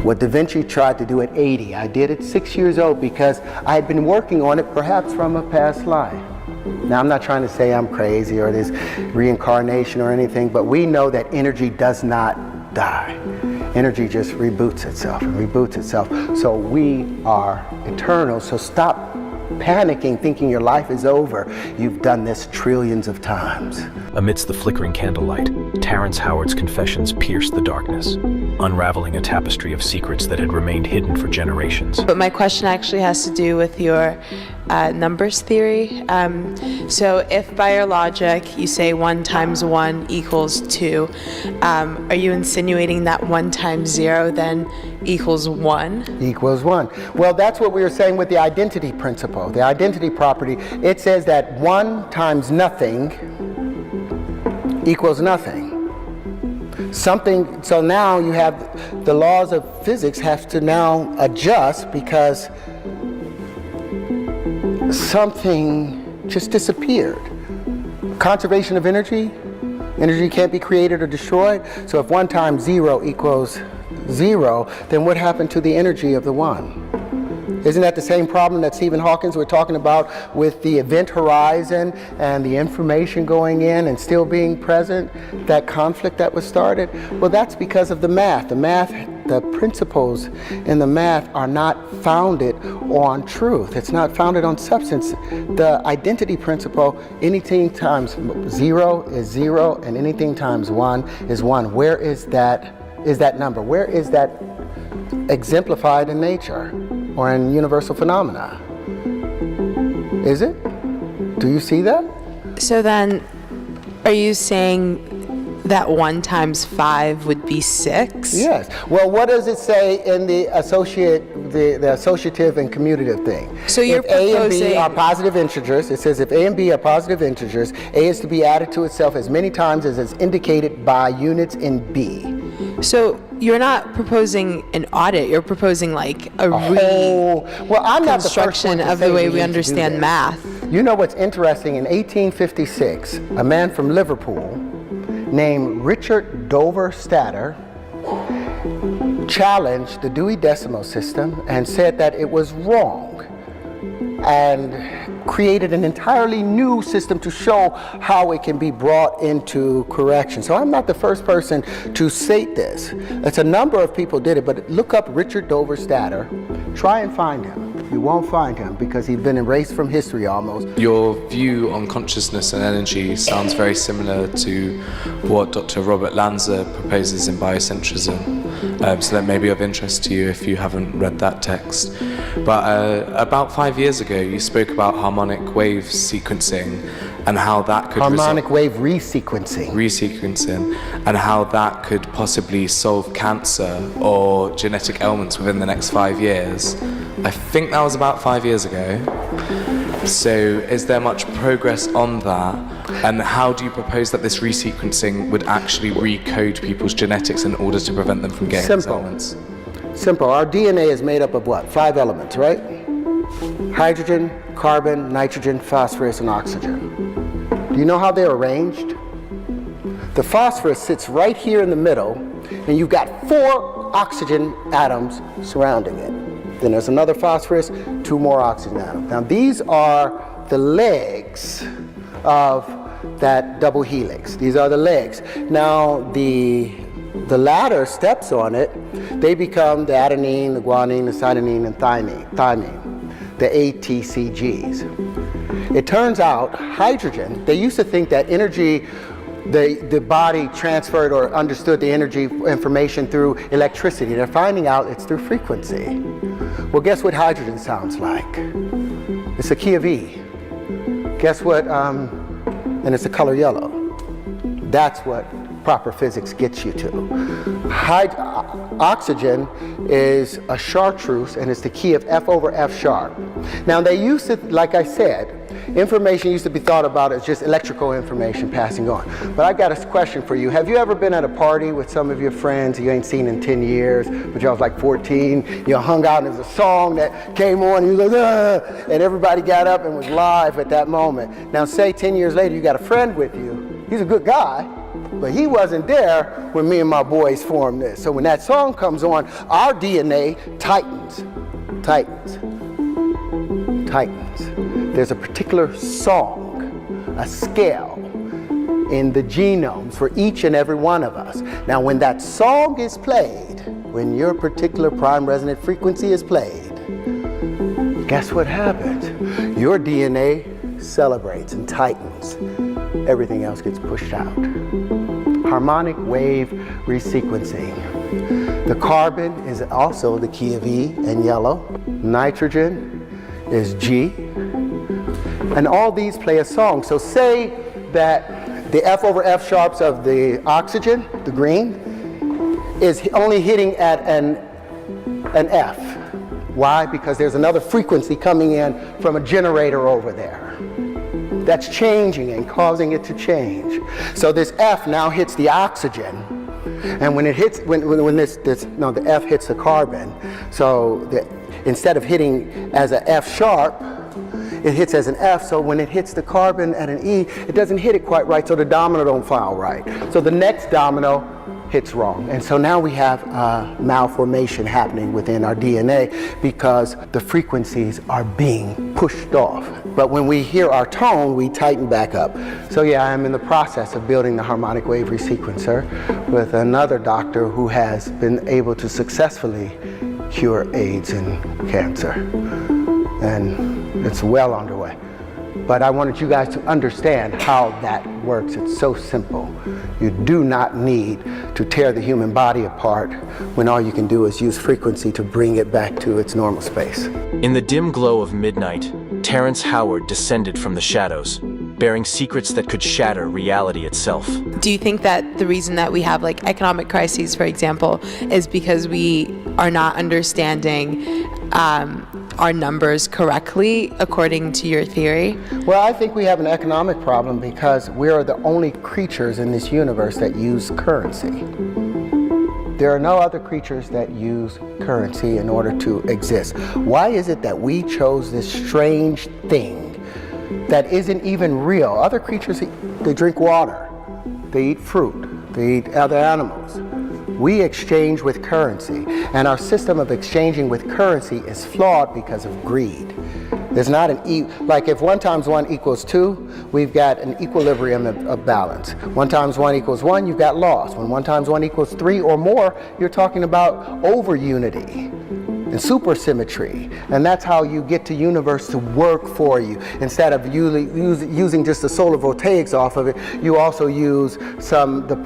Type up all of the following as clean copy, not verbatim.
What Da Vinci tried to do at 80, I did at 6 years old because I had been working on it perhaps from a past life. Now, I'm not trying to say I'm crazy or there's reincarnation or anything, but we know that energy does not die. Energy just reboots itself and reboots itself. So we are eternal. So stop panicking, thinking your life is over. You've done this trillions of times. Amidst the flickering candlelight, Terrence Howard's confessions pierced the darkness, unraveling a tapestry of secrets that had remained hidden for generations. But my question actually has to do with your numbers theory. So if by your logic you say 1 times 1 equals 2, are you insinuating that 1 times 0 then equals 1? Equals 1. Well, that's what we were saying with the identity principle, the identity property. It says that 1 times nothing equals nothing. Something, so now you have, the laws of physics have to now adjust because something just disappeared. Conservation of energy, energy can't be created or destroyed. So if 1 times 0 equals 0, then what happened to the energy of the 1? Isn't that the same problem that Stephen Hawkins were talking about with the event horizon and the information going in and still being present, that conflict that was started? Well, that's because of the math. The principles in the math are not founded on truth. It's not founded on substance. The identity principle, anything times 0 is 0 and anything times 1 is 1. Where is that number? Where is that exemplified in nature or in universal phenomena? Is it? Do you see that? So then, are you saying that 1 times 5 would be 6? Yes. Well, what does it say in the associative and commutative thing? So you're if A and B proposing- are positive integers, it says if A and B are positive integers, A is to be added to itself as many times as is indicated by units in B. So you're not proposing an audit, you're proposing like a Well, I'm not the first one reconstruction to of say the way need we to do understand this. math. You know what's interesting? In 1856, a man from Liverpool named Richard Dover Statter challenged the Dewey Decimal System and said that it was wrong and created an entirely new system to show how it can be brought into correction. So I'm not the first person to state this. It's a number of people did it, but look up Richard Dover Statter. Try and find him. You won't find him because he's been erased from history almost. Your view on consciousness and energy sounds very similar to what Dr. Robert Lanza proposes in biocentrism. So that may be of interest to you if you haven't read that text. But about 5 years ago, you spoke about harmonic wave sequencing and how that could Harmonic wave resequencing. And how that could possibly solve cancer or genetic ailments within the next 5 years. I think that was about 5 years ago. So is there much progress on that? And how do you propose that this resequencing would actually recode people's genetics in order to prevent them from getting these ailments? Simple. Our DNA is made up of what? 5 elements, right? Hydrogen, carbon, nitrogen, phosphorus, and oxygen. Do you know how they're arranged? The phosphorus sits right here in the middle, and you've got 4 oxygen atoms surrounding it. Then there's another phosphorus, 2 more oxygen atoms. Now these are the legs of that double helix. These are the legs. Now the latter steps on it, they become the adenine, the guanine, the cytosine, and thymine, the ATCGs. It turns out hydrogen, they used to think that energy, the body transferred or understood the energy information through electricity. They're finding out it's through frequency. Well, guess what hydrogen sounds like? It's a key of E. Guess what? And it's the color yellow. That's what proper physics gets you to. Oxygen is a chartreuse and it's the key of F over F sharp. Now they used to, like I said, information used to be thought about as just electrical information passing on. But I got a question for you. Have you ever been at a party with some of your friends you ain't seen in 10 years, but y'all was like 14, you hung out and there was a song that came on and you was like, and everybody got up and was live at that moment. Now say 10 years later you got a friend with you, he's a good guy, but he wasn't there when me and my boys formed this. So when that song comes on, our DNA tightens. There's a particular song, a scale in the genomes for each and every one of us. Now when that song is played, when your particular prime resonant frequency is played, guess what happens? Your DNA celebrates and tightens. Everything else gets pushed out. Harmonic wave resequencing. The carbon is also the key of E and yellow. Nitrogen is G. And all these play a song. So say that the F over F sharps of the oxygen, the green, is only hitting at an F. Why? Because there's another frequency coming in from a generator over there. That's changing and causing it to change. So this F now hits the oxygen, and when it hits, the F hits the carbon. So instead of hitting as a F sharp, it hits as an F. So when it hits the carbon at an E, it doesn't hit it quite right. So the domino don't file right. So the next domino hits wrong. And so now we have malformation happening within our DNA because the frequencies are being pushed off. But when we hear our tone, we tighten back up. So yeah, I'm in the process of building the harmonic wave resequencer with another doctor who has been able to successfully cure AIDS and cancer. And it's well underway. But I wanted you guys to understand how that works. It's so simple. You do not need to tear the human body apart when all you can do is use frequency to bring it back to its normal space. In the dim glow of midnight, Terrence Howard descended from the shadows, bearing secrets that could shatter reality itself. Do you think that the reason that we have like economic crises, for example, is because we are not understanding our numbers correctly, according to your theory? Well, I think we have an economic problem because we are the only creatures in this universe that use currency. There are no other creatures that use currency in order to exist. Why is it that we chose this strange thing that isn't even real? Other creatures, they drink water, they eat fruit, they eat other animals. We exchange with currency, and our system of exchanging with currency is flawed because of greed. There's not like if 1 times 1 equals 2, we've got an equilibrium of balance. 1 times 1 equals 1, you've got loss. When 1 times 1 equals 3 or more, you're talking about over unity and supersymmetry. And that's how you get the universe to work for you. Instead of using just the solar voltaics off of it, you also use the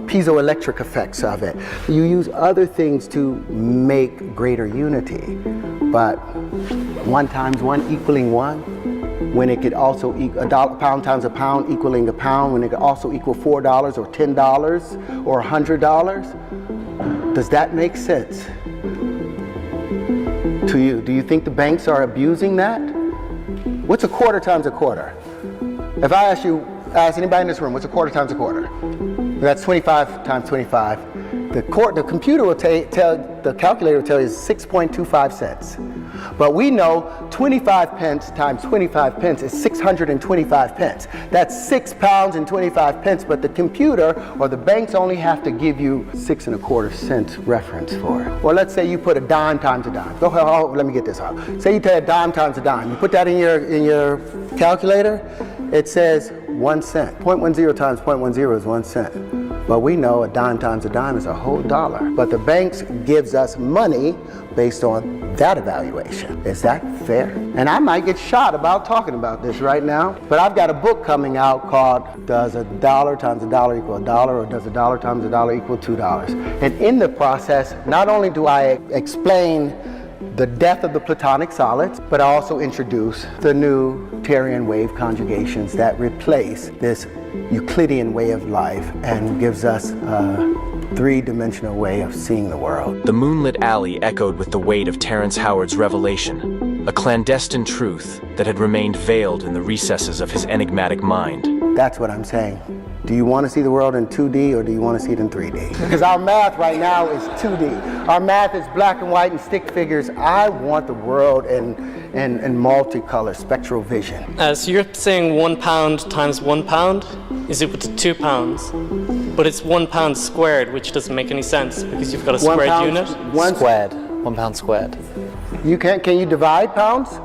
piezoelectric effects of it. You use other things to make greater unity. But 1 times 1 equaling 1, when it could also equal a pound times a pound equaling a pound, when it could also equal $4 or $10 or $100, does that make sense to you? Do you think the banks are abusing that? What's a quarter times a quarter? If I ask anybody in this room, what's a quarter times a quarter? That's 25 times 25. The computer will the calculator will tell you 6.25 cents. But we know 25 pence times 25 pence is 625 pence. That's 6 pounds and 25 pence, but the computer or the banks only have to give you 6 1/4 cents reference for it. Or let's say you put a dime times a dime. Go ahead, let me get this out. Say you take a dime times a dime. You put that in your calculator, it says 1 cent. 0.10 times 0.10 is 1 cent. But we know a dime times a dime is a whole dollar. But the banks gives us money based on that evaluation. Is that fair? And I might get shot about talking about this right now, but I've got a book coming out called Does a dollar times a dollar equal a dollar, or does a dollar times a dollar equal $2? And in the process, not only do I explain the death of the platonic solids, but I also introduce the new Terran wave conjugations that replace this Euclidean way of life and gives us a 3-dimensional way of seeing the world. The moonlit alley echoed with the weight of Terrence Howard's revelation, a clandestine truth that had remained veiled in the recesses of his enigmatic mind. That's what I'm saying. Do you want to see the world in 2D or do you want to see it in 3D? Because our math right now is 2D. Our math is black and white and stick figures. I want the world in multicolor, spectral vision. So you're saying 1 pound times 1 pound is equal to 2 pounds. But it's 1 pound squared, which doesn't make any sense because you've got a squared unit. Squared. 1 pound squared. Can you divide pounds?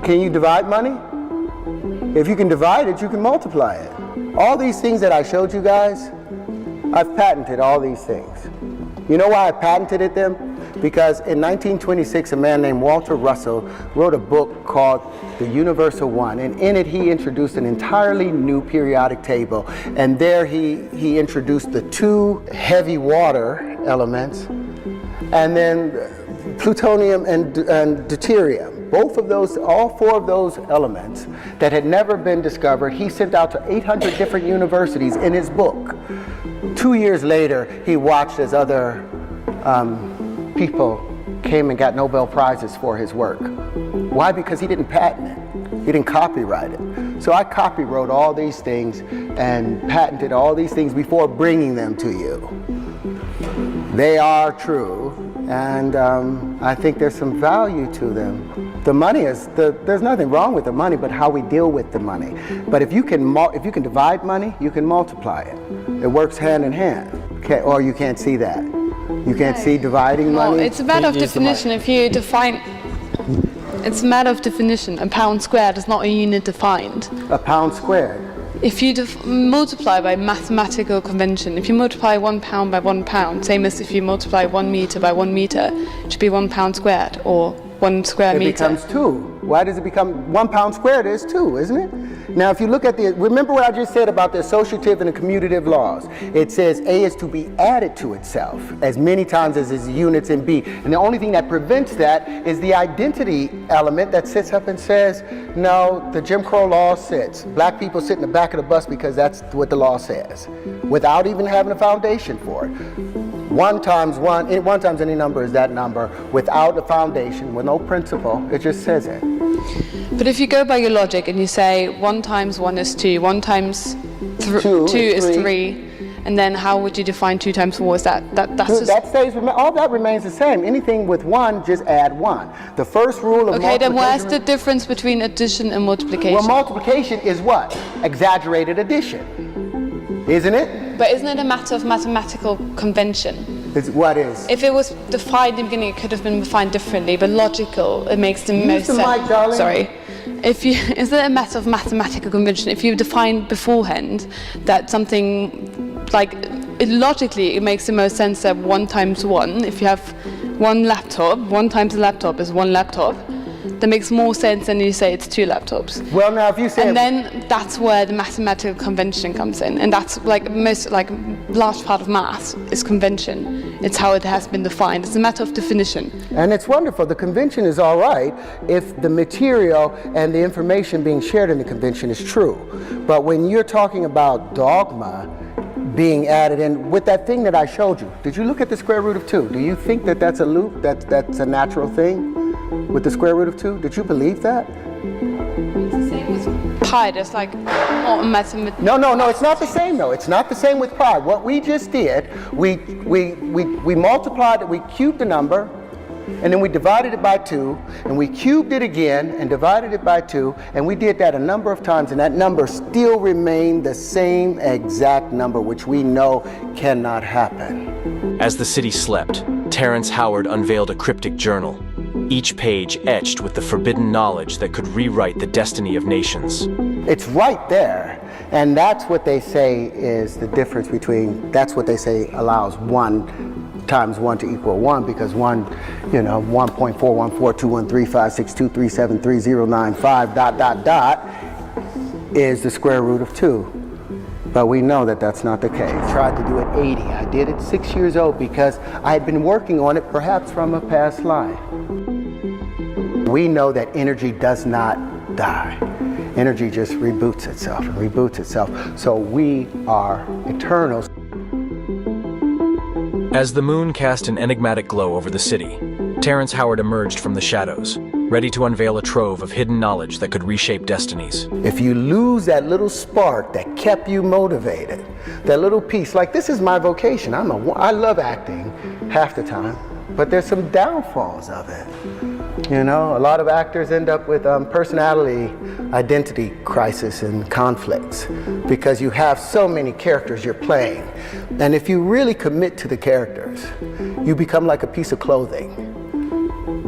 Can you divide money? If you can divide it, you can multiply it. All these things that I showed you guys, I've patented all these things. You know why I patented them? Because in 1926, a man named Walter Russell wrote a book called The Universal One, and in it he introduced an entirely new periodic table. And there he introduced the 2 heavy water elements, and then plutonium and deuterium. Both of those, all 4 of those elements that had never been discovered, he sent out to 800 different universities in his book. 2 years later, he watched as other people came and got Nobel Prizes for his work. Why? Because he didn't patent it. He didn't copyright it. So I copywrote all these things and patented all these things before bringing them to you. They are true, and I think there's some value to them. The money is, there's nothing wrong with the money, but how we deal with the money. But if you can divide money, you can multiply it. It works hand in hand. Or you can't see that. You can't see dividing money. It's a matter of definition. If you define, it's a matter of definition. A pound squared is not a unit defined. A pound squared. If you multiply by mathematical convention, if you multiply 1 pound by 1 pound, same as if you multiply 1 meter by 1 meter, it should be 1 pound squared or 1 square meter. It becomes 2. Why does it become 1 pound squared is 2, isn't it? Now, if you look at remember what I just said about the associative and the commutative laws. It says A is to be added to itself as many times as its units in B. And the only thing that prevents that is the identity element that sits up and says, no, the Jim Crow law sits. Black people sit in the back of the bus because that's what the law says, without even having a foundation for it. 1 times any number is that number without a foundation, with no principle. It just says it. But if you go by your logic and you say 1 times 1 is 2, 1 times 2 is 3, and then how would you define 2 times 4? Is that's just... That stays, all that remains the same. Anything with 1, just add 1. The first rule of Okay, then where's the difference between addition and multiplication? Well, multiplication is what? Exaggerated addition. Isn't it? But isn't it a matter of mathematical convention? What is? If it was defined in the beginning, it could have been defined differently, but logical, it makes the most sense. Mic, darling. Sorry. Is it a matter of mathematical convention? If you define beforehand that something, logically, it makes the most sense that 1 times 1, if you have 1 laptop, 1 times a laptop is 1 laptop, that makes more sense than you say it's 2 laptops. Well, now if you say... And then that's where the mathematical convention comes in. And that's large part of math is convention. It's how it has been defined. It's a matter of definition. And it's wonderful. The convention is all right if the material and the information being shared in the convention is true. But when you're talking about dogma being added in, with that thing that I showed you, did you look at the square root of 2? Do you think that that's a loop, that's a natural thing? With the square root of 2? Did you believe that? Pi, there's not a mathematical... No, it's not the same though. It's not the same with pi. What we just did, we multiplied it, we cubed the number, and then we divided it by 2, and we cubed it again and divided it by 2, and we did that a number of times, and that number still remained the same exact number, which we know cannot happen. As the city slept, Terrence Howard unveiled a cryptic journal, each page etched with the forbidden knowledge that could rewrite the destiny of nations. It's right there, and that's what they say is the difference between, that's what they say allows 1 times 1 to equal 1, because 1.414121356237309.5 ... is the square root of 2. But we know that that's not the case. I tried to do it 80. I did it 6 years old because I had been working on it perhaps from a past life. We know that energy does not die. Energy just reboots itself and reboots itself. So we are eternal. As the moon cast an enigmatic glow over the city, Terrence Howard emerged from the shadows, ready to unveil a trove of hidden knowledge that could reshape destinies. If you lose that little spark that kept you motivated, that little piece, like this is my vocation. I love acting half the time, but there's some downfalls of it. You know, a lot of actors end up with personality identity crisis and conflicts because you have so many characters you're playing. And if you really commit to the characters, you become like a piece of clothing.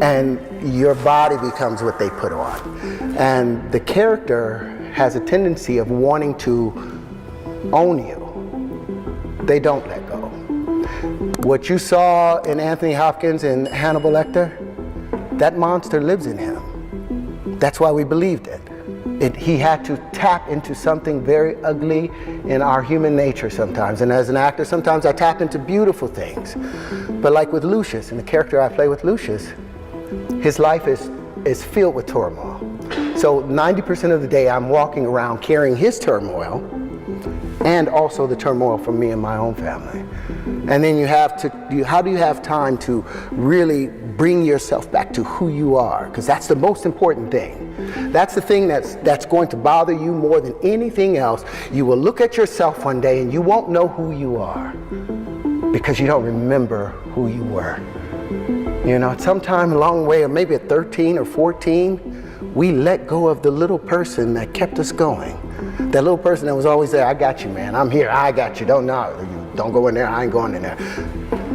And your body becomes what they put on. And the character has a tendency of wanting to own you. They don't let go. What you saw in Anthony Hopkins and Hannibal Lecter, that monster lives in him. That's why we believed it. He had to tap into something very ugly in our human nature sometimes. And as an actor, sometimes I tap into beautiful things. But like with Lucius, and the character I play with Lucius, his life is filled with turmoil. So 90% of the day I'm walking around carrying his turmoil and also the turmoil from me and my own family. And then how do you have time to really bring yourself back to who you are? Because that's the most important thing. That's the thing that's going to bother you more than anything else. You will look at yourself one day and you won't know who you are because you don't remember who you were. You know, sometime along the way, or maybe at 13 or 14, we let go of the little person that kept us going. That little person that was always there, I got you, man, I'm here, I got you, don't go in there, I ain't going in there.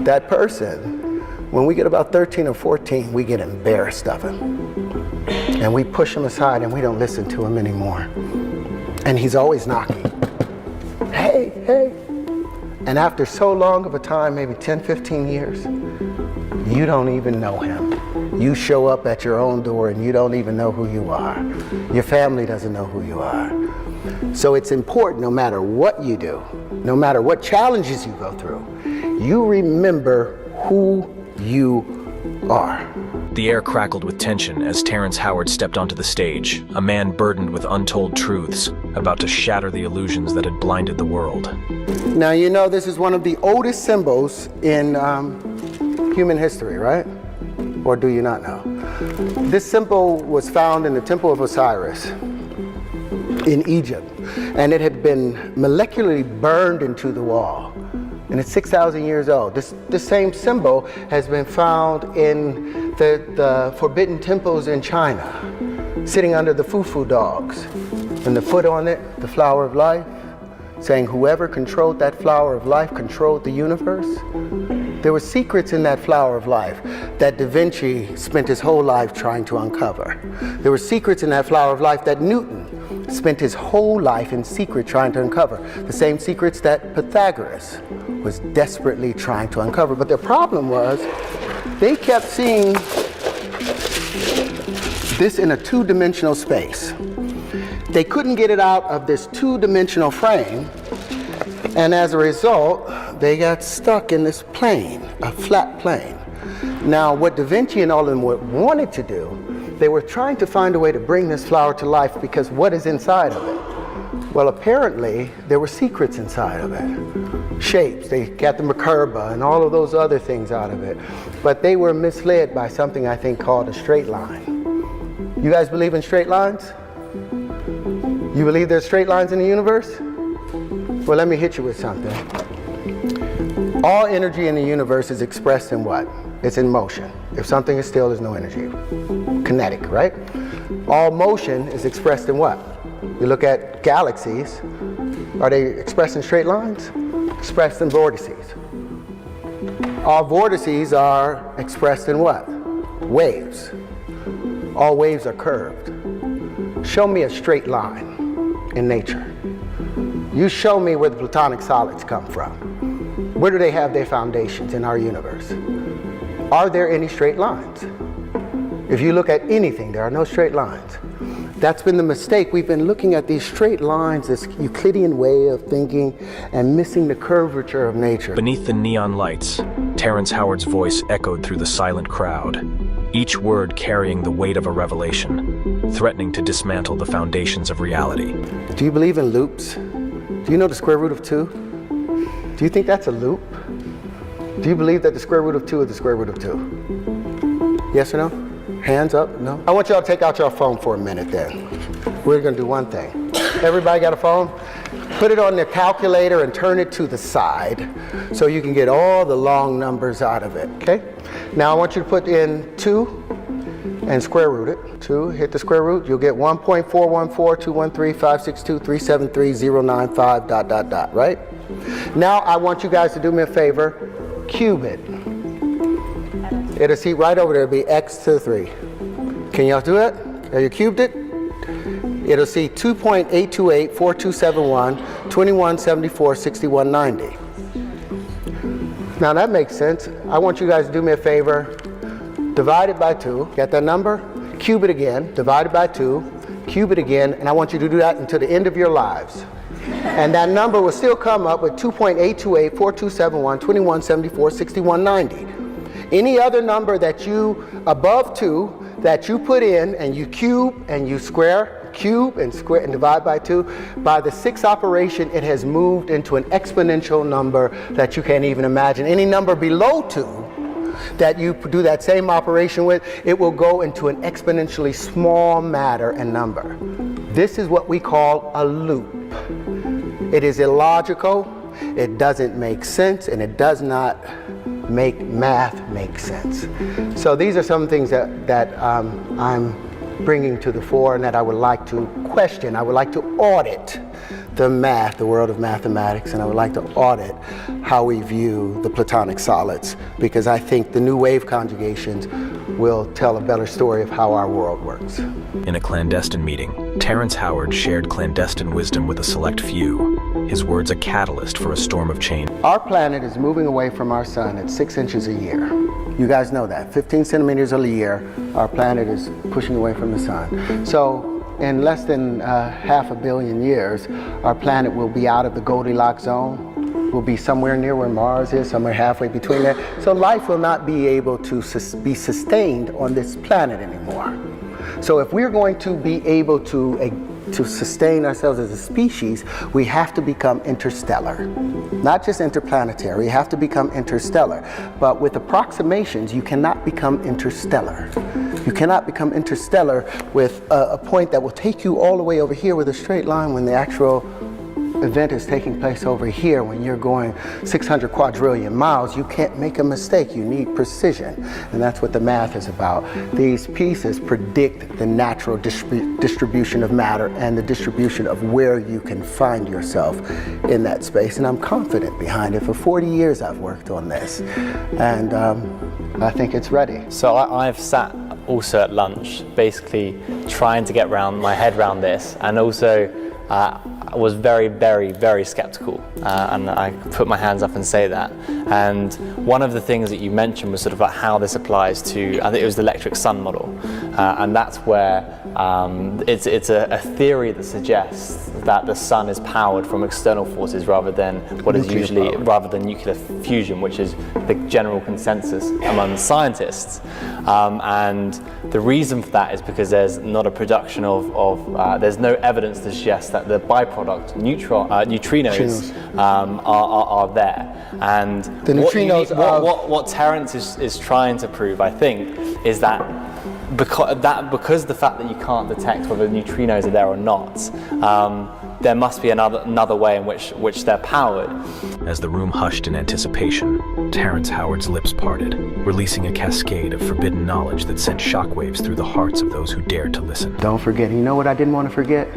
That person, when we get about 13 or 14, we get embarrassed of him. And we push him aside and we don't listen to him anymore. And he's always knocking. Hey, hey. And after so long of a time, maybe 10, 15 years, you don't even know him. You show up at your own door and you don't even know who you are. Your family doesn't know who you are. So it's important, no matter what you do, no matter what challenges you go through, you remember who you are. The air crackled with tension as Terrence Howard stepped onto the stage, a man burdened with untold truths, about to shatter the illusions that had blinded the world. Now, you know this is one of the oldest symbols in human history, right? Or do you not know? This symbol was found in the Temple of Osiris in Egypt, and it had been molecularly burned into the wall. And it's 6,000 years old. This same symbol has been found in the forbidden temples in China, sitting under the fufu dogs. And the foot on it, the flower of life, saying whoever controlled that flower of life controlled the universe. There were secrets in that flower of life that Da Vinci spent his whole life trying to uncover. There were secrets in that flower of life that Newton spent his whole life in secret trying to uncover. The same secrets that Pythagoras was desperately trying to uncover. But their problem was they kept seeing this in a two-dimensional space. They couldn't get it out of this two-dimensional frame, and as a result, they got stuck in this plane, a flat plane. Now, what Da Vinci and all of them wanted to do, they were trying to find a way to bring this flower to life, because what is inside of it? Well, apparently, there were secrets inside of it. Shapes, they got the Merkaba and all of those other things out of it. But they were misled by something I think called a straight line. You guys believe in straight lines? You believe there's straight lines in the universe? Well, let me hit you with something. All energy in the universe is expressed in what? It's in motion. If something is still, there's no energy. Kinetic, right? All motion is expressed in what? You look at galaxies. Are they expressed in straight lines? Expressed in vortices. All vortices are expressed in what? Waves. All waves are curved. Show me a straight line in nature. You show me where the platonic solids come from. Where do they have their foundations in our universe? Are there any straight lines? If you look at anything, there are no straight lines. That's been the mistake. We've been looking at these straight lines, this Euclidean way of thinking, and missing the curvature of nature. Beneath the neon lights, Terrence Howard's voice echoed through the silent crowd, each word carrying the weight of a revelation, threatening to dismantle the foundations of reality. Do you believe in loops? Do you know the square root of 2? Do you think that's a loop? Do you believe that the square root of 2 is the square root of 2? Yes or no? Hands up? No? I want y'all to take out your phone for a minute then. We're going to do one thing. Everybody got a phone? Put it on the calculator and turn it to the side so you can get all the long numbers out of it, okay? Now I want you to put in 2 and square root it. 2, hit the square root, you'll get 1.4142135623739095 ... right? Now I want you guys to do me a favor, cube it. It'll see right over there, it'll be x to the 3. Can y'all do it? Have you cubed it? It'll see 2.828, 4271, 2174, 6190. Now that makes sense. I want you guys to do me a favor. Divide it by 2. Got that number? Cube it again. Divide it by 2. Cube it again. And I want you to do that until the end of your lives. And that number will still come up with 2.828, 4271, 2174, 6190. Any other number that you, above 2, that you put in and you cube and you square, cube and square and divide by 2, by the 6th operation it has moved into an exponential number that you can't even imagine. Any number below 2 that you do that same operation with, it will go into an exponentially small matter and number. This is what we call a loop. It is illogical, it doesn't make sense, and it does not make math make sense. So these are some things that I'm bringing to the fore and that I would like to question. I would like to audit the math, the world of mathematics, and I would like to audit how we view the Platonic solids, because I think the new wave conjugations will tell a better story of how our world works. In a clandestine meeting, Terrence Howard shared clandestine wisdom with a select few, his words a catalyst for a storm of change. Our planet is moving away from our sun at 6 inches a year. You guys know that. 15 centimeters a year, our planet is pushing away from the sun. So in less than 500 million years, our planet will be out of the Goldilocks zone. We'll be somewhere near where Mars is, somewhere halfway between there. So life will not be able to be sustained on this planet anymore. So if we're going to be able to sustain ourselves as a species, we have to become interstellar. Not just interplanetary, we have to become interstellar. But with approximations, you cannot become interstellar. You cannot become interstellar with a point that will take you all the way over here with a straight line when the actual event is taking place over here. When you're going 600 quadrillion miles, you can't make a mistake. You need precision. And that's what the math is about. These pieces predict the natural distribution of matter and the distribution of where you can find yourself in that space. And I'm confident behind it. For 40 years I've worked on this. And I think it's ready. So I've sat also at lunch, basically trying to get my head around this, and also I was very, very, very skeptical, and I put my hands up and say that. And one of the things that you mentioned was sort of about how this applies to, I think it was the electric sun model, and that's where it's a theory that suggests that the sun is powered from external forces rather than what is usually, rather than nuclear fusion, which is the general consensus among scientists. And the reason for that is because there's not a production there's no evidence to suggest that the byproduct neutrinos are there. And the neutrinos what Terrence is trying to prove, I think, is that because the fact that you can't detect whether neutrinos are there or not, there must be another way in which they're powered. As the room hushed in anticipation, Terrence Howard's lips parted, releasing a cascade of forbidden knowledge that sent shockwaves through the hearts of those who dared to listen. Don't forget, you know what I didn't want to forget?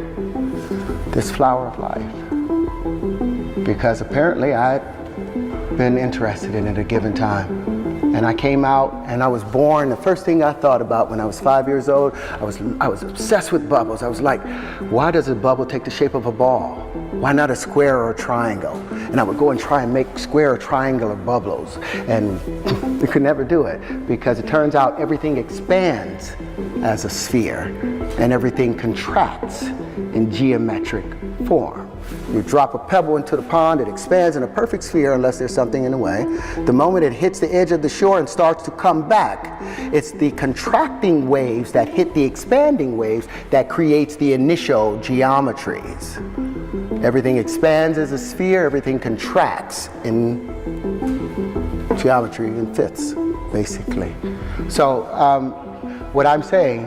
This flower of life. Because apparently I'd been interested in it at a given time. And I came out and I was born. The first thing I thought about when I was 5 years old, I was obsessed with bubbles. I was like, why does a bubble take the shape of a ball? Why not a square or a triangle? And I would go and try and make square or triangular bubbles. And you could never do it, because it turns out everything expands as a sphere and everything contracts in geometric form. You drop a pebble into the pond, it expands in a perfect sphere unless there's something in the way. The moment it hits the edge of the shore and starts to come back, it's the contracting waves that hit the expanding waves that creates the initial geometries. Everything expands as a sphere, everything contracts in geometry and fits, basically. So what I'm saying,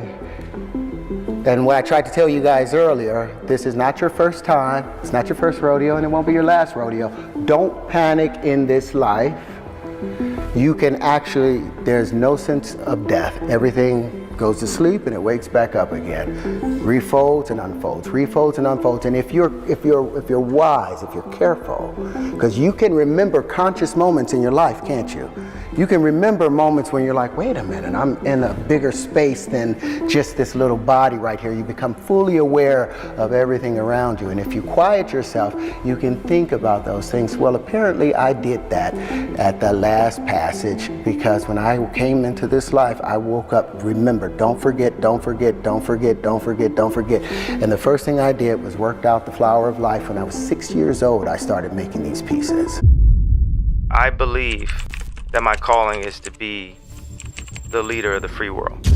and what I tried to tell you guys earlier, this is not your first time, it's not your first rodeo, and it won't be your last rodeo. Don't panic in this life. You can actually, there's no sense of death. Everything goes to sleep and it wakes back up again. Refolds and unfolds, refolds and unfolds. And if you're wise, if you're careful, because you can remember conscious moments in your life, can't you? You can remember moments when you're like, wait a minute, I'm in a bigger space than just this little body right here. You become fully aware of everything around you. And if you quiet yourself, you can think about those things. Well, apparently I did that at the last passage, because when I came into this life, I woke up, remember, don't forget, don't forget, don't forget, don't forget, don't forget. And the first thing I did was worked out the flower of life. When I was 6 years old, I started making these pieces. I believe that my calling is to be the leader of the free world.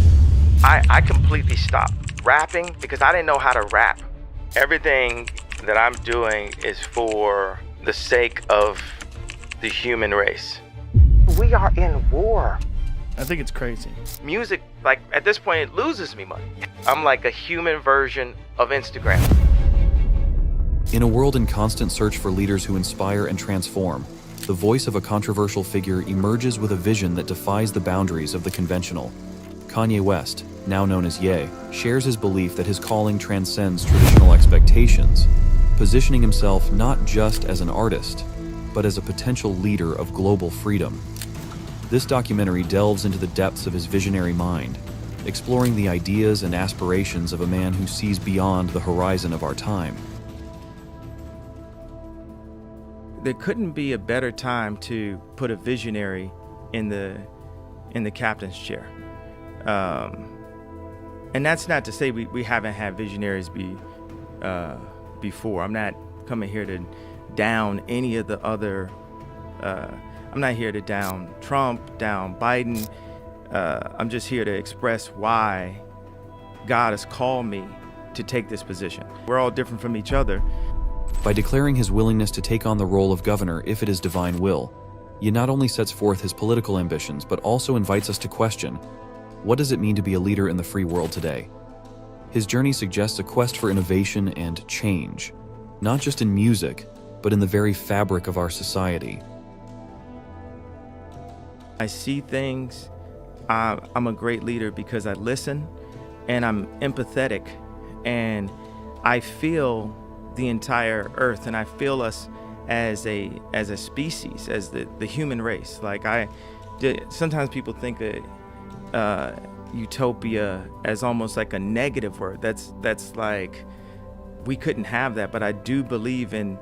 I completely stopped rapping because I didn't know how to rap. Everything that I'm doing is for the sake of the human race. We are in war. I think it's crazy. Music, like at this point, it loses me money. I'm like a human version of Instagram. In a world in constant search for leaders who inspire and transform, the voice of a controversial figure emerges with a vision that defies the boundaries of the conventional. Kanye West, now known as Ye, shares his belief that his calling transcends traditional expectations, positioning himself not just as an artist, but as a potential leader of global freedom. This documentary delves into the depths of his visionary mind, exploring the ideas and aspirations of a man who sees beyond the horizon of our time. There couldn't be a better time to put a visionary in the captain's chair. And that's not to say we haven't had visionaries before. I'm not coming here to down any of the other, I'm not here to down Trump, down Biden. I'm just here to express why God has called me to take this position. We're all different from each other. By declaring his willingness to take on the role of governor if it is divine will, Ye not only sets forth his political ambitions, but also invites us to question, what does it mean to be a leader in the free world today? His journey suggests a quest for innovation and change, not just in music, but in the very fabric of our society. I see things. I'm a great leader because I listen and I'm empathetic and I feel the entire earth, and I feel us as a species, as the human race. Like sometimes people think of utopia as almost like a negative word. That's like, we couldn't have that, but I do believe in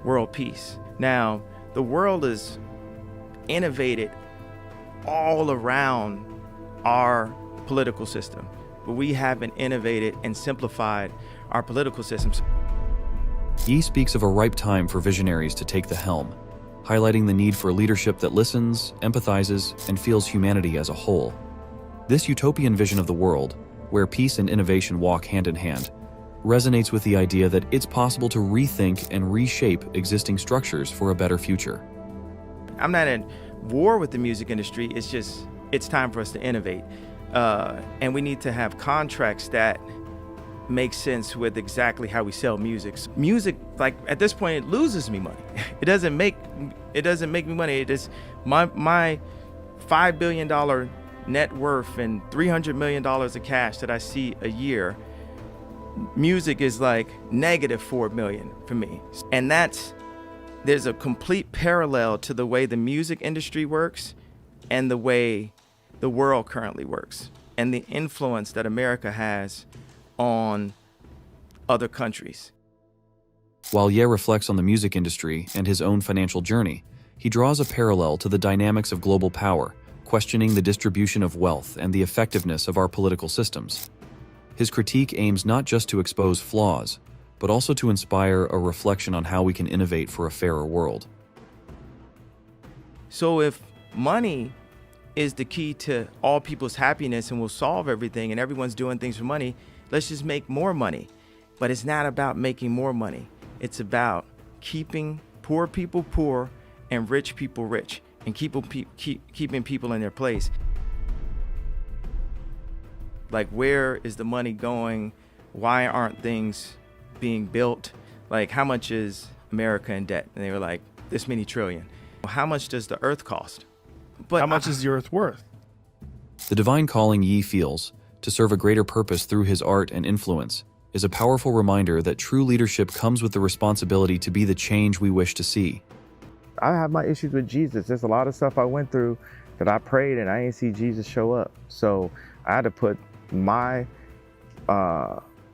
world peace. Now, the world is innovated all around our political system, but we haven't innovated and simplified our political systems. Ye speaks of a ripe time for visionaries to take the helm, highlighting the need for leadership that listens, empathizes, and feels humanity as a whole. This utopian vision of the world, where peace and innovation walk hand in hand, resonates with the idea that it's possible to rethink and reshape existing structures for a better future. I'm not in war with the music industry, it's time for us to innovate. And we need to have contracts that make sense with exactly how we sell music. Music, like at this point, it loses me money. It doesn't make me money. It is my $5 billion net worth and $300 million of cash that I see a year. Music is like negative $4 million for me. And there's a complete parallel to the way the music industry works and the way the world currently works and the influence that America has on other countries. While Ye reflects on the music industry and his own financial journey, he draws a parallel to the dynamics of global power, questioning the distribution of wealth and the effectiveness of our political systems. His critique aims not just to expose flaws, but also to inspire a reflection on how we can innovate for a fairer world. So if money is the key to all people's happiness and will solve everything and everyone's doing things for money, let's just make more money. But it's not about making more money. It's about keeping poor people poor and rich people rich and keeping people in their place. Like, where is the money going? Why aren't things being built? Like, how much is America in debt? And they were like, this many trillion. How much does the earth cost? But how much is the earth worth? The divine calling Yi feels, to serve a greater purpose through his art and influence, is a powerful reminder that true leadership comes with the responsibility to be the change we wish to see. I have my issues with Jesus. There's a lot of stuff I went through that I prayed and I didn't see Jesus show up. So I had to put my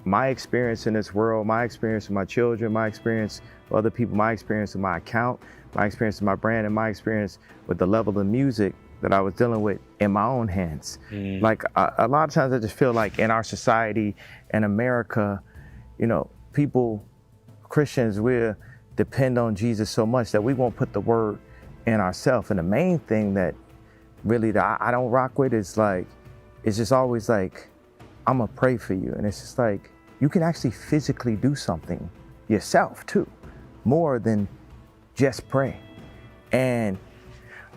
experience in this world, my experience with my children, my experience with other people, my experience with my account, my experience with my brand, and my experience with the level of music that I was dealing with in my own hands. Like a lot of times I just feel like in our society in America, you know, people, Christians, we're depend on Jesus so much that we won't put the word in ourselves. And the main thing that really that I don't rock with is like, it's just always like, I'm gonna pray for you. And it's just like, you can actually physically do something yourself too, more than just pray. And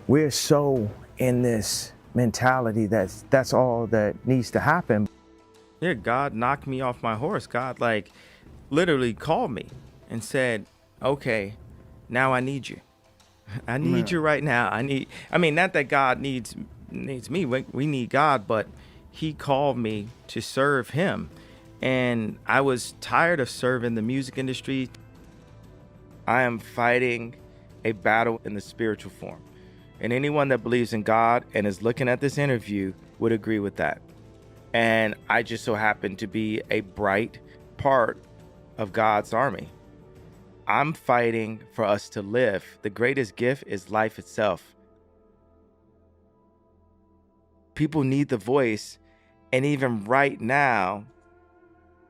we're so in this mentality that's all that needs to happen. Yeah, God knocked me off my horse. God like literally called me and said, okay, now I need you. I need you right now. I mean, not that God needs me. We need God, but he called me to serve him. And I was tired of serving the music industry. I am fighting a battle in the spiritual form. And anyone that believes in God and is looking at this interview would agree with that. And I just so happen to be a bright part of God's army. I'm fighting for us to live. The greatest gift is life itself. People need the voice. And even right now,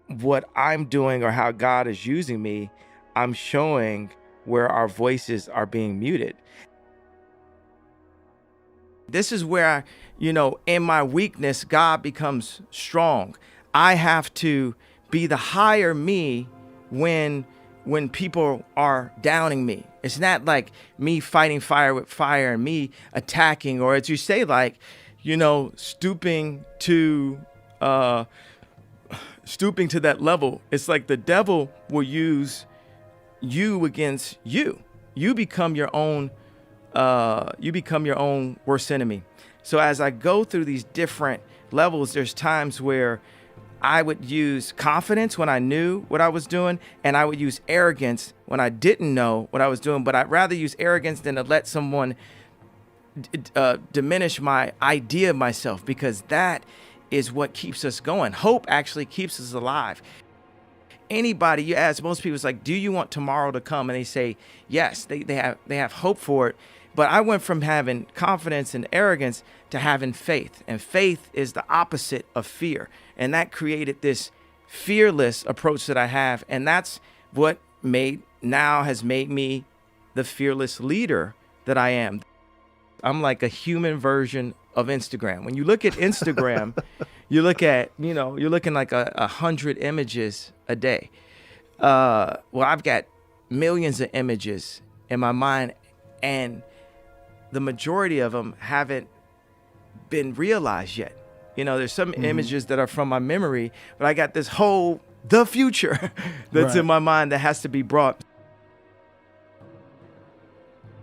what I'm doing or how God is using me, I'm showing where our voices are being muted. This is where, you know, in my weakness, God becomes strong. I have to be the higher me when people are downing me. It's not like me fighting fire with fire and me attacking, or as you say, like, you know, stooping to that level. It's like the devil will use you against you. You become your own worst enemy. So as I go through these different levels, there's times where I would use confidence when I knew what I was doing, and I would use arrogance when I didn't know what I was doing. But I'd rather use arrogance than to let someone diminish my idea of myself, because that is what keeps us going. Hope actually keeps us alive. Anybody you ask, most people, it's like, do you want tomorrow to come? And they say yes. They have hope for it. But I went from having confidence and arrogance to having faith. And faith is the opposite of fear. And that created this fearless approach that I have. And that's what has made me the fearless leader that I am. I'm like a human version of Instagram. When you look at Instagram, you're looking like 100 images a day. Well, I've got millions of images in my mind, and the majority of them haven't been realized yet. You know, there's some images that are from my memory, but I got this the future that's in my mind that has to be brought.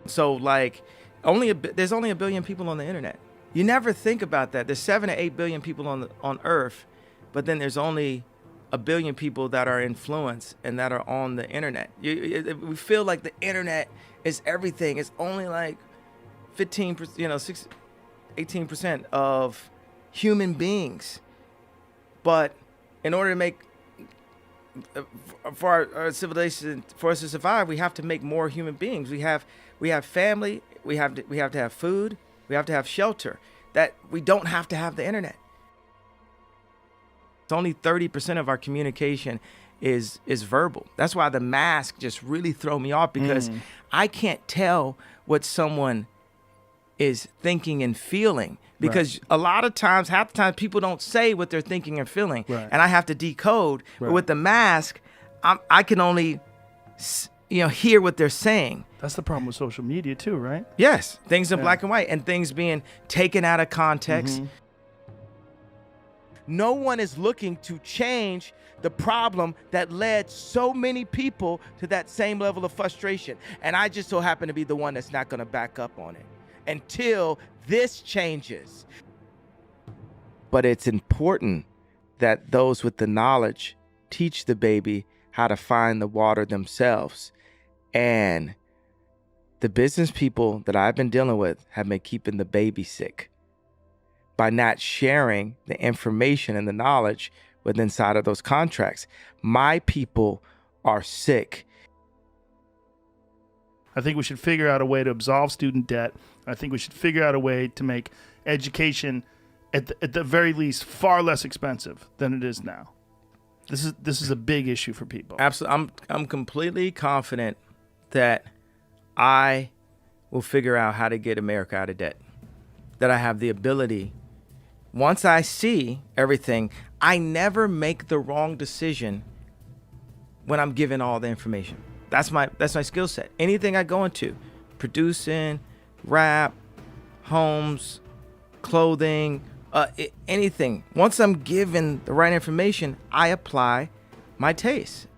So like, there's only a billion people on the internet. You never think about that. There's 7 to 8 billion people on Earth, but then there's only a billion people that are influenced and that are on the internet. We feel like the internet is everything. It's only like 15%, 18% of human beings. But in order to make, for our civilization, for us to survive, we have to make more human beings. We have family. We have to have food. We have to have shelter. That we don't have to have the internet. It's only 30% of our communication is verbal. That's why the mask just really throw me off, because I can't tell what someone is thinking and feeling, because a lot of times, half the time, people don't say what they're thinking and feeling, and I have to decode. But with the mask, I can only hear what they're saying. That's the problem with social media too, right? Yes, things in black and white, and things being taken out of context. No one is looking to change the problem that led so many people to that same level of frustration. And I just so happen to be the one that's not going to back up on it until this changes. But it's important that those with the knowledge teach the baby how to find the water themselves. And the business people that I've been dealing with have been keeping the baby sick by not sharing the information and the knowledge within inside of those contracts. My people are sick. I think we should figure out a way to absolve student debt. I think we should figure out a way to make education, at the very least, far less expensive than it is now. This is a big issue for people. Absolutely. I'm completely confident that I will figure out how to get America out of debt. That I have the ability. Once I see everything, I never make the wrong decision when I'm given all the information. That's my skill set. Anything I go into, producing, rap, homes, clothing, anything. Once I'm given the right information, I apply my taste.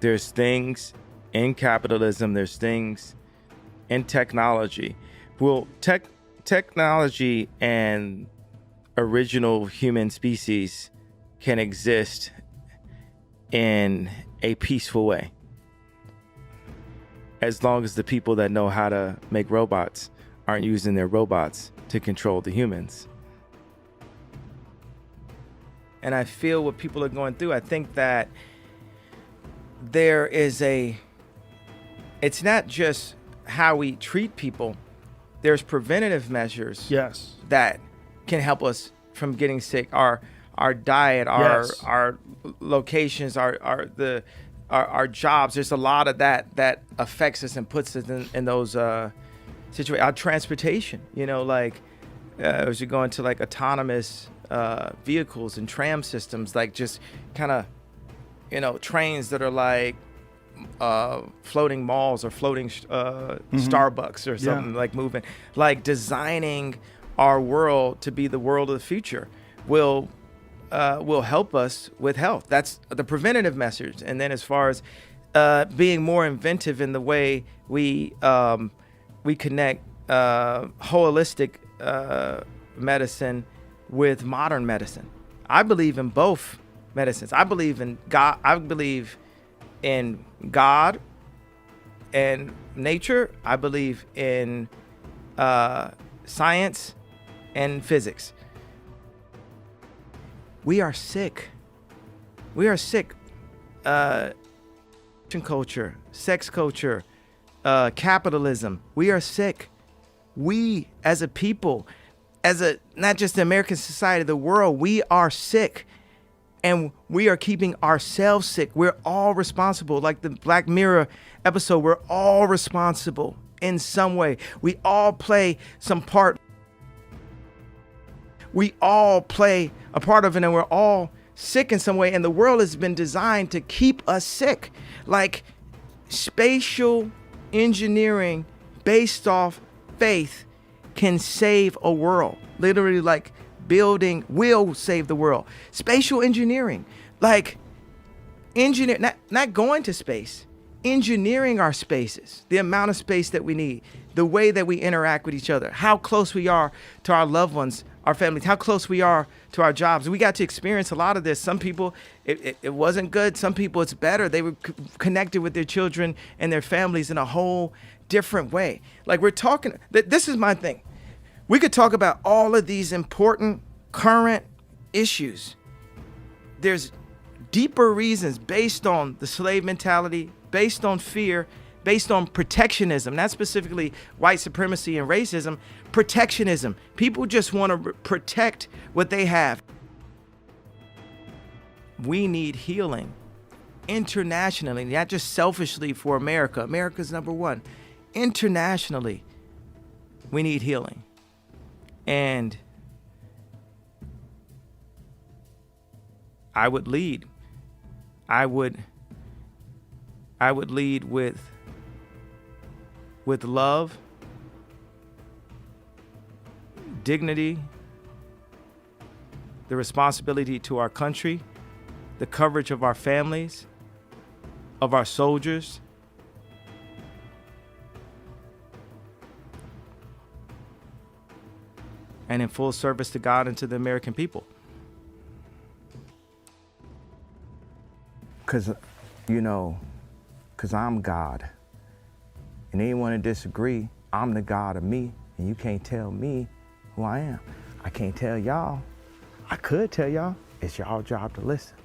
There's things in capitalism, there's things in technology. Well, technology and original human species can exist in a peaceful way, as long as the people that know how to make robots aren't using their robots to control the humans. And I feel what people are going through. I think that there is it's not just how we treat people. There's preventative measures that can help us from getting sick. Our diet, our locations, our jobs. There's a lot of that affects us and puts us in those situations. Our transportation, as you go into like autonomous vehicles and tram systems, like just kind of, trains that are like floating malls or floating Starbucks or something, like moving, like designing our world to be the world of the future will help us with health. That's the preventative measures. And then as far as being more inventive in the way we connect holistic medicine with modern medicine. I believe in both medicines. I believe in God. I believe in God and nature. I believe in science and physics. We are sick. We are sick. Culture, sex culture, capitalism. We are sick. We as a people, not just the American society, the world, we are sick. And we are keeping ourselves sick. We're all responsible. Like the Black Mirror episode, we're all responsible in some way. We all play some part. We all play a part of it, and we're all sick in some way. And the world has been designed to keep us sick. Like spatial engineering based off faith can save a world. Literally, like building will save the world. Spatial engineering, like not going to space, engineering our spaces, the amount of space that we need, the way that we interact with each other, how close we are to our loved ones, our families, how close we are to our jobs. We got to experience a lot of this. Some people, it wasn't good. Some people, it's better. They were connected with their children and their families in a whole different way. Like we're talking, this is my thing. We could talk about all of these important current issues. There's deeper reasons based on the slave mentality, based on fear, based on protectionism, not specifically white supremacy and racism, protectionism. People just want to protect what they have. We need healing internationally, not just selfishly for America. America's number one. Internationally, we need healing. And I would lead. I would lead with love, dignity, the responsibility to our country, the coverage of our families, of our soldiers, and in full service to God and to the American people. Because I'm God. And anyone that disagree, I'm the God of me, and you can't tell me who I am. I can't tell y'all. I could tell y'all. It's y'all job to listen.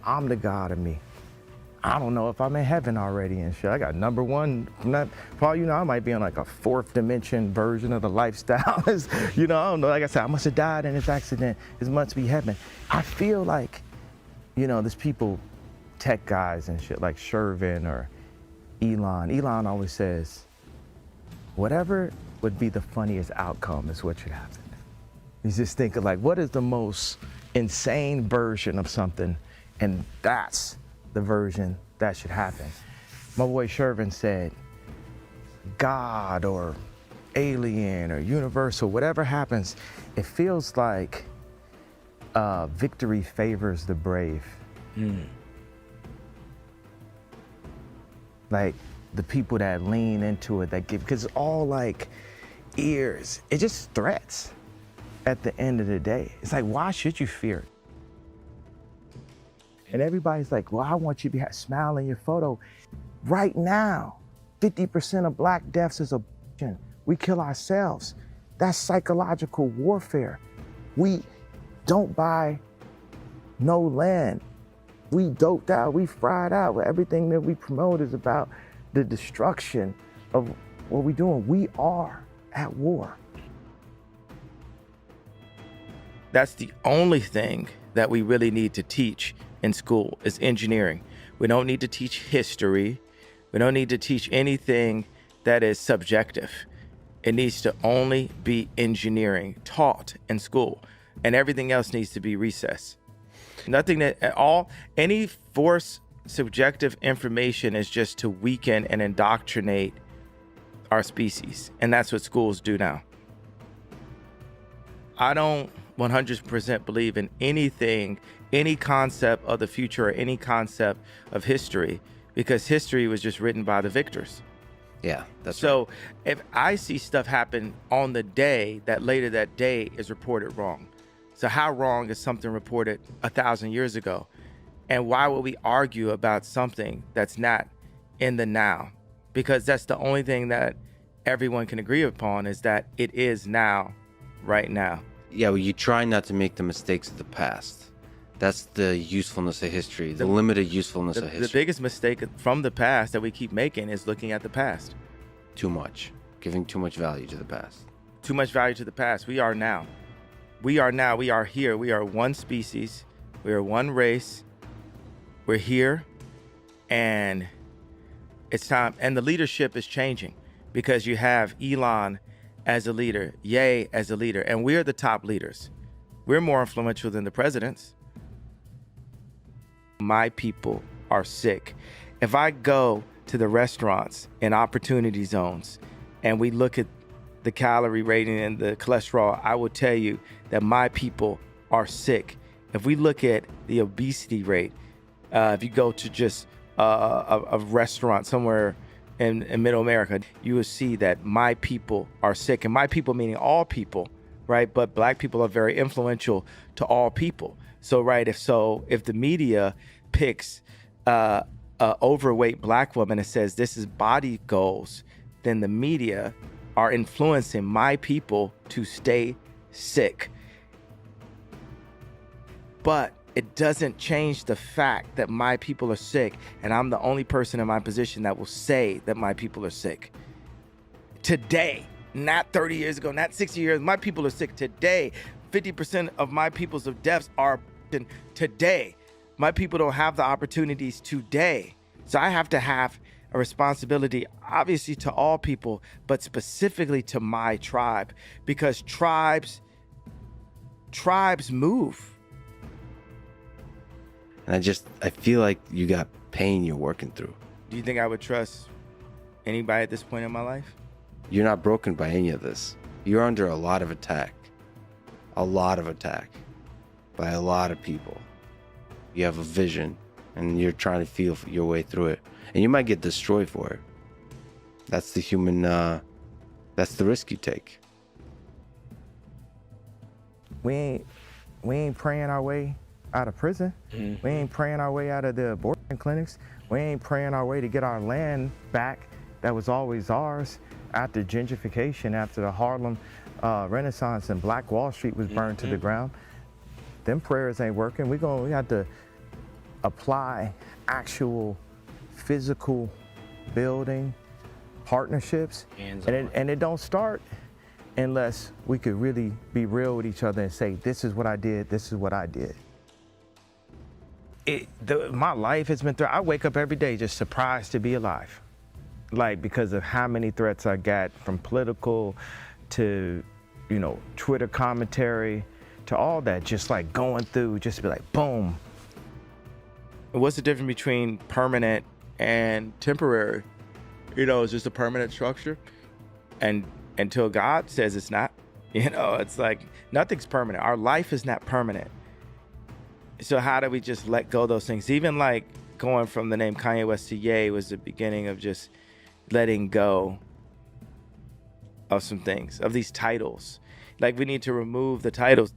I'm the God of me. I don't know if I'm in heaven already and shit. I got number one. For all you know, I might be on like a fourth dimension version of the lifestyle. I don't know. Like I said, I must have died in this accident. This must be heaven. I feel like, there's people, tech guys and shit like Shervin or Elon. Elon always says, whatever would be the funniest outcome is what should happen. He's just thinking like, what is the most insane version of something? And that's the version that should happen. My boy Shervin said, God or alien or universal, whatever happens, it feels like victory favors the brave. Like the people that lean into it, that give, because it's all like ears. It just threats at the end of the day. It's like, why should you fear it? And everybody's like, well, I want you to smile in your photo. Right now, 50% of black deaths is abortion. We kill ourselves. That's psychological warfare. We don't buy no land. We doped out, we fried out. Everything that we promote is about the destruction of what we're doing. We are at war. That's the only thing that we really need to teach in school is engineering. We don't need to teach history. We don't need to teach anything that is subjective. It needs to only be engineering taught in school, and everything else needs to be recessed. Nothing that at all, any forced subjective information is just to weaken and indoctrinate our species. And that's what schools do now. I don't 100% believe in anything, any concept of the future or any concept of history, because history was just written by the victors. Yeah, that's so right. If I see stuff happen on the day that later that day is reported wrong. So how wrong is something reported 1,000 years ago? And why would we argue about something that's not in the now? Because that's the only thing that everyone can agree upon, is that it is now, right now. Yeah, well, you try not to make the mistakes of the past. That's the usefulness of history, the limited usefulness of history. The biggest mistake from the past that we keep making is looking at the past. Too much. Giving too much value to the past. Too much value to the past. We are now. We are now. We are here. We are one species. We are one race. We're here. And it's time. And the leadership is changing because you have Elon as a leader, Ye as a leader, and we're the top leaders. We're more influential than the presidents. My people are sick. If I go to the restaurants in opportunity zones and we look at the calorie rating and the cholesterol, I will tell you that my people are sick. If we look at the obesity rate, if you go to just a restaurant somewhere in middle America, you will see that my people are sick. And my people meaning all people, right? But black people are very influential to all people. So, right, if the media picks a overweight black woman and says this is body goals, then the media are influencing my people to stay sick. But it doesn't change the fact that my people are sick, and I'm the only person in my position that will say that my people are sick. Today, not 30 years ago, not 60 years, my people are sick today. 50% of my people's of deaths are today. My people don't have the opportunities today. So I have to have a responsibility, obviously to all people, but specifically to my tribe, because tribes move. And I feel like you got pain you're working through. Do you think I would trust anybody at this point in my life? You're not broken by any of this. You're under a lot of attack. A lot of attack. by a lot of people. You have a vision and you're trying to feel your way through it. And you might get destroyed for it. That's the human, that's the risk you take. We ain't praying our way out of prison. We ain't praying our way out of the abortion clinics. We ain't praying our way to get our land back that was always ours after gentrification, after the Harlem Renaissance and Black Wall Street was burned to the ground. Them prayers ain't working. We have to apply actual physical building partnerships, and it don't start unless we could really be real with each other and say, this is what I did, this is what I did. My life has been through. I wake up every day just surprised to be alive, like because of how many threats I got, from political to, you know, Twitter commentary to all that, just like going through, just be like, boom. What's the difference between permanent and temporary? You know, it's just a permanent structure, and until God says it's not, you know, it's like nothing's permanent. Our life is not permanent. So how do we just let go of those things? Even like going from the name Kanye West to Ye was the beginning of just letting go of some things, of these titles. Like we need to remove the titles.